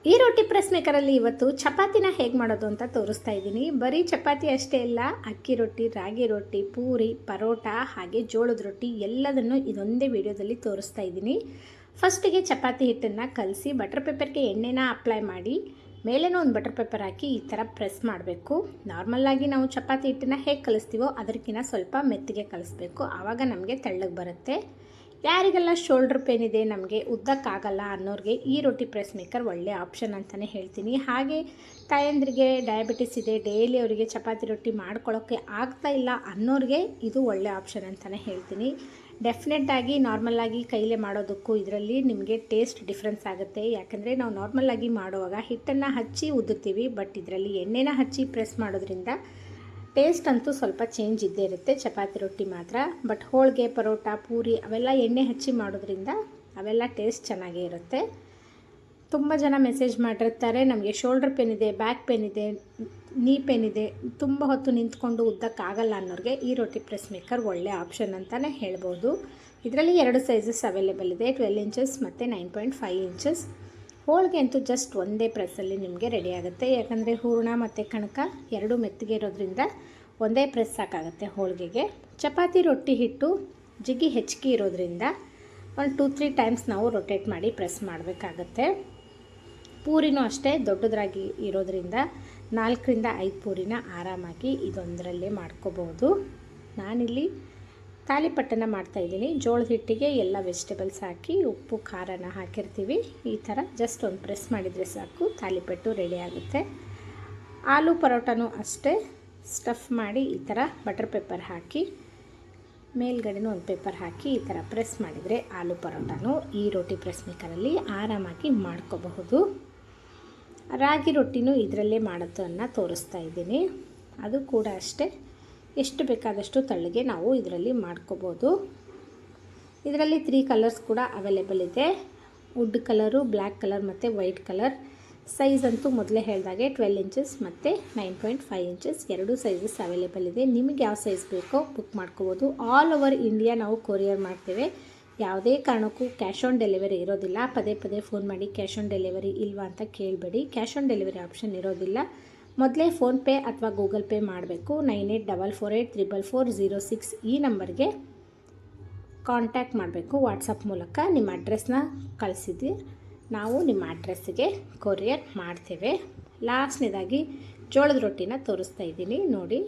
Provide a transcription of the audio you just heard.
ಈ ರೋಟಿ ಪ್ರೆಸ್ ಮೇಕರಲ್ಲಿ ಇವತ್ತು ಚಪಾತಿನ ಹೇಗೆ ಮಾಡೋದು ಅಂತ ತೋರಿಸ್ತಾ ಇದ್ದೀನಿ. ಬರೀ ಚಪಾತಿ ಅಷ್ಟೇ ಅಲ್ಲ, ಅಕ್ಕಿ ರೊಟ್ಟಿ, ರಾಗಿ ರೊಟ್ಟಿ, ಪೂರಿ, ಪರೋಟ ಹಾಗೆ ಜೋಳದ ರೊಟ್ಟಿ ಎಲ್ಲದನ್ನು ಇದೊಂದೇ ವಿಡಿಯೋದಲ್ಲಿ ತೋರಿಸ್ತಾ ಇದ್ದೀನಿ. ಫಸ್ಟಿಗೆ ಚಪಾತಿ ಹಿಟ್ಟನ್ನು ಕಲಸಿ ಬಟರ್ ಪೇಪರ್ಗೆ ಎಣ್ಣೆನ ಅಪ್ಲೈ ಮಾಡಿ ಮೇಲೇನೂ ಒಂದು ಬಟರ್ ಪೇಪರ್ ಹಾಕಿ ಈ ಥರ ಪ್ರೆಸ್ ಮಾಡಬೇಕು. ನಾರ್ಮಲ್ಲಾಗಿ ನಾವು ಚಪಾತಿ ಹಿಟ್ಟನ್ನು ಹೇಗೆ ಕಲಿಸ್ತೀವೋ ಅದಕ್ಕಿಂತ ಸ್ವಲ್ಪ ಮೆತ್ತಿಗೆ ಕಲಿಸ್ಬೇಕು, ಆವಾಗ ನಮಗೆ ತೆಳ್ಳಗೆ ಬರುತ್ತೆ. ಯಾರಿಗೆಲ್ಲ ಶೋಲ್ಡ್ರ್ ಪೇನ್ ಇದೆ, ನಮಗೆ ಉದ್ದಕ್ಕಾಗಲ್ಲ ಅನ್ನೋರಿಗೆ ಈ ರೋಟಿ ಪ್ರೆಸ್ ಮೇಕರ್ ಒಳ್ಳೆ ಆಪ್ಷನ್ ಅಂತಲೇ ಹೇಳ್ತೀನಿ. ಹಾಗೆ ತಾಯಂದ್ರಿಗೆ ಡಯಾಬಿಟಿಸ್ ಇದೆ, ಡೈಲಿ ಅವರಿಗೆ ಚಪಾತಿ ರೊಟ್ಟಿ ಮಾಡ್ಕೊಳ್ಳೋಕ್ಕೆ ಆಗ್ತಾ ಇಲ್ಲ ಅನ್ನೋರಿಗೆ ಇದು ಒಳ್ಳೆ ಆಪ್ಷನ್ ಅಂತಲೇ ಹೇಳ್ತೀನಿ. ಡೆಫಿನೆಟ್ಟಾಗಿ ನಾರ್ಮಲ್ಲಾಗಿ ಕೈಲೇ ಮಾಡೋದಕ್ಕೂ ಇದರಲ್ಲಿ ನಿಮಗೆ ಟೇಸ್ಟ್ ಡಿಫ್ರೆನ್ಸ್ ಆಗುತ್ತೆ. ಯಾಕಂದರೆ ನಾವು ನಾರ್ಮಲ್ಲಾಗಿ ಮಾಡುವಾಗ ಹಿಟ್ಟನ್ನು ಹಚ್ಚಿ ಉದ್ದುತ್ತೀವಿ, ಬಟ್ ಇದರಲ್ಲಿ ಎಣ್ಣೆನ ಹಚ್ಚಿ ಪ್ರೆಸ್ ಮಾಡೋದ್ರಿಂದ ಟೇಸ್ಟ್ ಅಂತೂ ಸ್ವಲ್ಪ ಚೇಂಜ್ ಇದ್ದೇ ಇರುತ್ತೆ. ಚಪಾತಿ ರೊಟ್ಟಿ ಮಾತ್ರ, ಬಟ್ ಹೋಳಿಗೆ, ಪರೋಟ, ಪೂರಿ ಅವೆಲ್ಲ ಎಣ್ಣೆ ಹಚ್ಚಿ ಮಾಡೋದ್ರಿಂದ ಅವೆಲ್ಲ ಟೇಸ್ಟ್ ಚೆನ್ನಾಗೇ ಇರುತ್ತೆ. ತುಂಬ ಜನ ಮೆಸೇಜ್ ಮಾಡಿರ್ತಾರೆ, ನಮಗೆ ಶೋಲ್ಡರ್ ಪೇನ್ ಇದೆ, ಬ್ಯಾಕ್ ಪೇನ್ ಇದೆ, ನೀ ಪೇನ್ ಇದೆ, ತುಂಬ ಹೊತ್ತು ನಿಂತ್ಕೊಂಡು ಉದ್ದಕ್ಕಾಗಲ್ಲ ಅನ್ನೋರಿಗೆ ಈ ರೋಟಿ ಪ್ರೆಸ್ ಮೇಕರ್ ಒಳ್ಳೆ ಆಪ್ಷನ್ ಅಂತಲೇ ಹೇಳ್ಬೋದು. ಇದರಲ್ಲಿ 2 ಸೈಜಸ್ ಅವೈಲೇಬಲ್ ಇದೆ, 12 ಇಂಚಸ್ ಮತ್ತು 9.5 ಇಂಚಸ್. ಹೋಳಿಗೆ ಅಂತೂ ಜಸ್ಟ್ ಒಂದೇ ಪ್ರೆಸ್ಸಲ್ಲಿ ನಿಮಗೆ ರೆಡಿ ಆಗುತ್ತೆ. ಯಾಕಂದರೆ ಹೂರಣ ಮತ್ತು ಕಣಕ ಎರಡೂ ಮೆತ್ತಿಗೆ ಇರೋದ್ರಿಂದ ಒಂದೇ ಪ್ರೆಸ್ ಸಾಕಾಗುತ್ತೆ ಹೋಳಿಗೆಗೆ. ಚಪಾತಿ ರೊಟ್ಟಿ ಹಿಟ್ಟು ಜಿಗಿ ಹೆಚ್ಚಿಗೆ ಇರೋದ್ರಿಂದ ಒಂದು 2-3 ಟೈಮ್ಸ್ ನಾವು ರೊಟೇಟ್ ಮಾಡಿ ಪ್ರೆಸ್ ಮಾಡಬೇಕಾಗತ್ತೆ. ಪೂರಿನೂ ಅಷ್ಟೇ ದೊಡ್ಡದಾಗಿ ಇರೋದ್ರಿಂದ 4-5 ಪೂರಿನ ಆರಾಮಾಗಿ ಇದೊಂದರಲ್ಲೇ ಮಾಡ್ಕೋಬೋದು. ನಾನಿಲ್ಲಿ ತಾಲಿಪಟ್ಟನ ಮಾಡ್ತಾಯಿದ್ದೀನಿ. ಜೋಳದ ಹಿಟ್ಟಿಗೆ ಎಲ್ಲ ವೆಜಿಟೇಬಲ್ಸ್ ಹಾಕಿ ಉಪ್ಪು ಖಾರನ ಹಾಕಿರ್ತೀವಿ. ಈ ಥರ ಜಸ್ಟ್ ಒಂದು ಪ್ರೆಸ್ ಮಾಡಿದರೆ ಸಾಕು, ತಾಲಿಪಟ್ಟು ರೆಡಿ ಆಗುತ್ತೆ. ಆಲೂ ಪರೋಟನೂ ಅಷ್ಟೇ ಸ್ಟಫ್ ಮಾಡಿ ಈ ಥರ ಬಟರ್ ಪೇಪರ್ ಹಾಕಿ ಮೇಲ್ಗಡೆನೂ ಒಂದು ಪೇಪರ್ ಹಾಕಿ ಈ ಥರ ಪ್ರೆಸ್ ಮಾಡಿದರೆ ಆಲೂ ಪರೋಟನೂ ಈ ರೋಟಿ ಪ್ರೆಸ್ ಮೇಕರಲ್ಲಿ ಆರಾಮಾಗಿ ಮಾಡ್ಕೋಬಹುದು. ರಾಗಿ ರೊಟ್ಟಿನೂ ಇದರಲ್ಲೇ ಮಾಡೋದನ್ನು ತೋರಿಸ್ತಾ ಇದ್ದೀನಿ. ಅದು ಕೂಡ ಅಷ್ಟೇ ಎಷ್ಟು ಬೇಕಾದಷ್ಟು ತಳ್ಳಗೆ ನಾವು ಇದರಲ್ಲಿ ಮಾಡ್ಕೋಬೋದು. ಇದರಲ್ಲಿ 3 ಕಲರ್ಸ್ ಕೂಡ ಅವೈಲೇಬಲ್ ಇದೆ, ವುಡ್ ಕಲರು, ಬ್ಲ್ಯಾಕ್ ಕಲರ್ ಮತ್ತು ವೈಟ್ ಕಲರ್. ಸೈಜ್ ಅಂತೂ ಮೊದಲೇ ಹೇಳಿದಾಗೆ 12 ಇಂಚಸ್ ಮತ್ತು 9.5 ಇಂಚಸ್ 2 ಸೈಜಸ್ ಅವೈಲೇಬಲ್ ಇದೆ. ನಿಮಗೆ ಯಾವ ಸೈಜ್ ಬೇಕೋ ಬುಕ್ ಮಾಡ್ಕೋಬೋದು. ಆಲ್ ಓವರ್ ಇಂಡಿಯಾ ನಾವು ಕೊರಿಯರ್ ಮಾಡ್ತೇವೆ. ಯಾವುದೇ ಕಾರಣಕ್ಕೂ ಕ್ಯಾಶ್ ಆನ್ ಡೆಲಿವರಿ ಇರೋದಿಲ್ಲ. ಪದೇ ಪದೇ ಫೋನ್ ಮಾಡಿ ಕ್ಯಾಶ್ ಆನ್ ಡೆಲಿವರಿ ಇಲ್ವಾ ಅಂತ ಕೇಳಬೇಡಿ. ಕ್ಯಾಶ್ ಆನ್ ಡೆಲಿವರಿ ಆಪ್ಷನ್ ಇರೋದಿಲ್ಲ. ಮೊದಲೇ ಫೋನ್ಪೇ ಅಥವಾ ಗೂಗಲ್ ಪೇ ಮಾಡಬೇಕು. 9844844006 ಈ ನಂಬರ್ಗೆ ಕಾಂಟ್ಯಾಕ್ಟ್ ಮಾಡಬೇಕು. ವಾಟ್ಸಪ್ ಮೂಲಕ ನಿಮ್ಮ ಅಡ್ರೆಸ್ನ ಕಳಿಸಿದ್ದು ನಾವು ನಿಮ್ಮ ಅಡ್ರೆಸ್ಸಿಗೆ ಕೊರಿಯರ್ ಮಾಡ್ತೇವೆ. ಲಾಸ್ಟ್ನೇದಾಗಿ ಜೋಳದ ರೊಟ್ಟಿನ ತೋರಿಸ್ತಾ ಇದ್ದೀನಿ ನೋಡಿ.